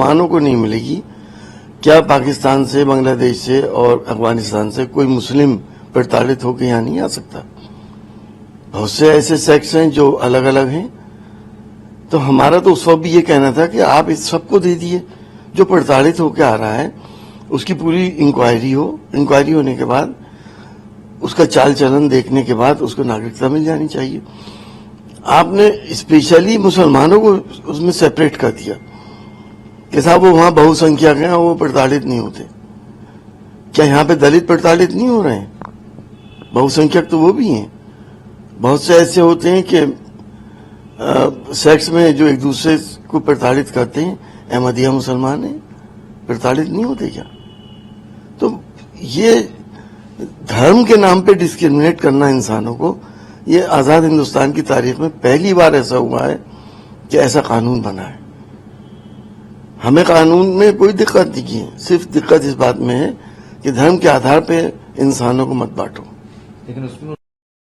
मुसलमानों को नहीं मिलेगी, क्या पाकिस्तान से, बांग्लादेश से और अफगानिस्तान से कोई मुस्लिम प्रताड़ित होकर यहाँ नहीं आ सकता? बहुत से ऐसे सेक्ट्स हैं जो अलग अलग हैं। तो हमारा तो उस वक्त भी ये कहना था कि आप इस सबको दे दिए, जो प्रताड़ित होकर आ रहा है उसकी पूरी इंक्वायरी हो, इंक्वायरी होने के बाद उसका चाल चलन देखने के बाद उसको नागरिकता मिल जानी चाहिए। आपने स्पेशली मुसलमानों को उसमें सेपरेट कर दिया कि साहब वो वहां बहुसंख्यक हैं, वो प्रताड़ित नहीं होते। क्या यहाँ पे दलित प्रताड़ित नहीं हो रहे हैं? बहुसंख्यक तो वो भी हैं। बहुत से ऐसे होते हैं कि सेक्स में जो एक दूसरे को प्रताड़ित करते हैं, अहमदिया मुसलमान हैं, प्रताड़ित नहीं होते क्या? तो ये धर्म के नाम पे डिस्क्रिमिनेट करना इंसानों को, ये आजाद हिंदुस्तान की तारीख में पहली बार ऐसा हुआ है कि ऐसा कानून बना है। हमें कानून में कोई दिक्कत नहीं है, सिर्फ दिक्कत इस बात में है कि धर्म के आधार पे इंसानों को मत बांटो। लेकिन उसमें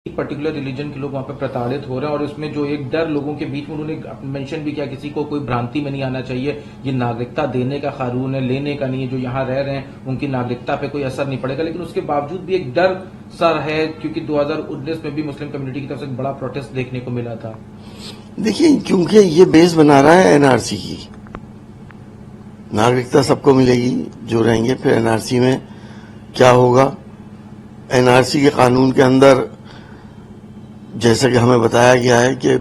पर्टिकुलर रिलीजन के लोग वहां पे प्रताड़ित हो रहे हैं और उसमें जो एक डर लोगों के बीच में, उन्होंने मेंशन भी किया, किसी को कोई भ्रांति में नहीं आना चाहिए, ये नागरिकता देने का कानून है, लेने का नहीं है। जो यहाँ रह रहे हैं उनकी नागरिकता पे कोई असर नहीं पड़ेगा। लेकिन उसके बावजूद भी एक डर सर है, क्योंकि 2019 में भी मुस्लिम कम्युनिटी की तरफ से बड़ा प्रोटेस्ट देखने को मिला था। देखिए, क्योंकि ये बेस बना रहा है एनआरसी की, नागरिकता सबको मिलेगी जो रहेंगे। फिर एनआरसी में क्या होगा? एनआरसी के कानून के अंदर जैसा कि हमें बताया गया है कि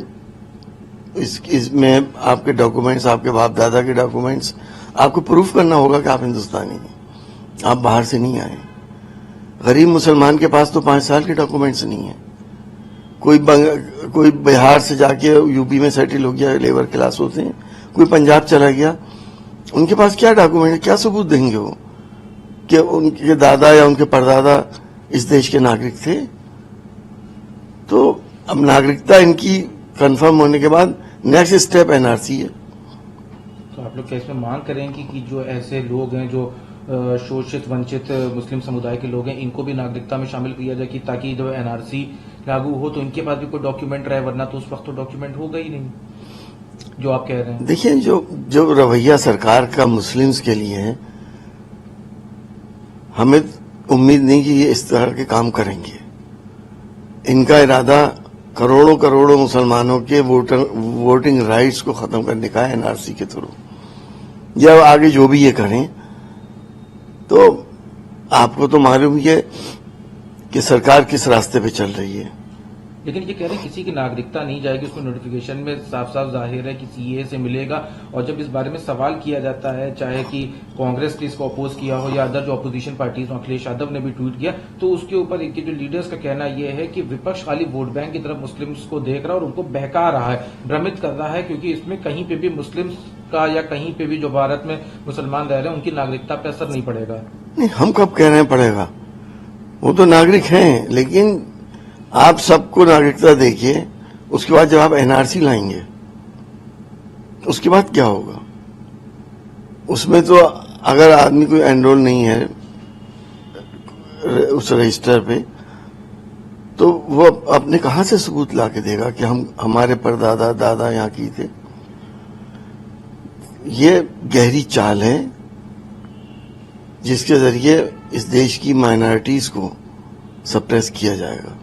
इसमें आपके डॉक्यूमेंट्स, आपके बाप दादा के डॉक्यूमेंट्स, आपको प्रूफ करना होगा कि आप हिंदुस्तानी हैं, आप बाहर से नहीं आए। गरीब मुसलमान के पास तो 5 साल के डॉक्यूमेंट्स नहीं है। कोई बिहार से जाके यूपी में सेटल हो गया, लेबर क्लास होते हैं, कोई पंजाब चला गया, उनके पास क्या डॉक्यूमेंट, क्या सबूत देंगे वो कि उनके दादा या उनके परदादा इस देश के नागरिक थे? तो अब नागरिकता इनकी कंफर्म होने के बाद नेक्स्ट स्टेप एनआरसी है। तो आप लोग क्या इसमें मांग करेंगे कि जो ऐसे लोग हैं जो शोषित वंचित मुस्लिम समुदाय के लोग हैं, इनको भी नागरिकता में शामिल किया जाए, कि ताकि जब एनआरसी लागू हो तो इनके पास भी कोई डॉक्यूमेंट रहे, वरना तो उस वक्त तो डॉक्यूमेंट होगा ही नहीं, जो आप कह रहे हैं? देखिए, जो रवैया सरकार का मुस्लिम्स के लिए है, हमें उम्मीद नहीं कि ये इस तरह के काम करेंगे। इनका इरादा करोड़ों करोड़ों मुसलमानों के वोटिंग राइट्स को खत्म करने का है एनआरसी के थ्रू। या आगे जो भी ये करें, तो आपको तो मालूम ही है कि सरकार किस रास्ते पे चल रही है। लेकिन ये कह रहे हैं किसी की नागरिकता नहीं जाएगी, उसमें नोटिफिकेशन में साफ साफ जाहिर है कि सीए से मिलेगा। और जब इस बारे में सवाल किया जाता है, चाहे कि कांग्रेस ने इसको अपोज किया हो या अदर जो अपोजिशन पार्टीज, अखिलेश यादव ने भी ट्वीट किया, तो उसके ऊपर इनके जो लीडर्स का कहना यह है कि विपक्ष खाली वोट बैंक की तरफ मुस्लिम्स को देख रहा है और उनको बहका रहा है, भ्रमित कर रहा है, क्योंकि इसमें कहीं पे भी मुस्लिम्स का या कहीं पे भी जो भारत में मुसलमान रह रहे हैं उनकी नागरिकता पे असर नहीं पड़ेगा। नहीं, हम कब कह रहे हैं पड़ेगा? वो तो नागरिक हैं, लेकिन आप सबको नागरिकता देखिए, उसके बाद जब आप एनआरसी लाएंगे उसके बाद क्या होगा? उसमें तो अगर आदमी कोई एनरोल नहीं है उस रजिस्टर पे, तो वो अपने कहां से सबूत ला के देगा कि हमारे परदादा दादा यहाँ की थे? ये गहरी चाल है जिसके जरिए इस देश की माइनॉरिटीज को सप्रेस किया जाएगा।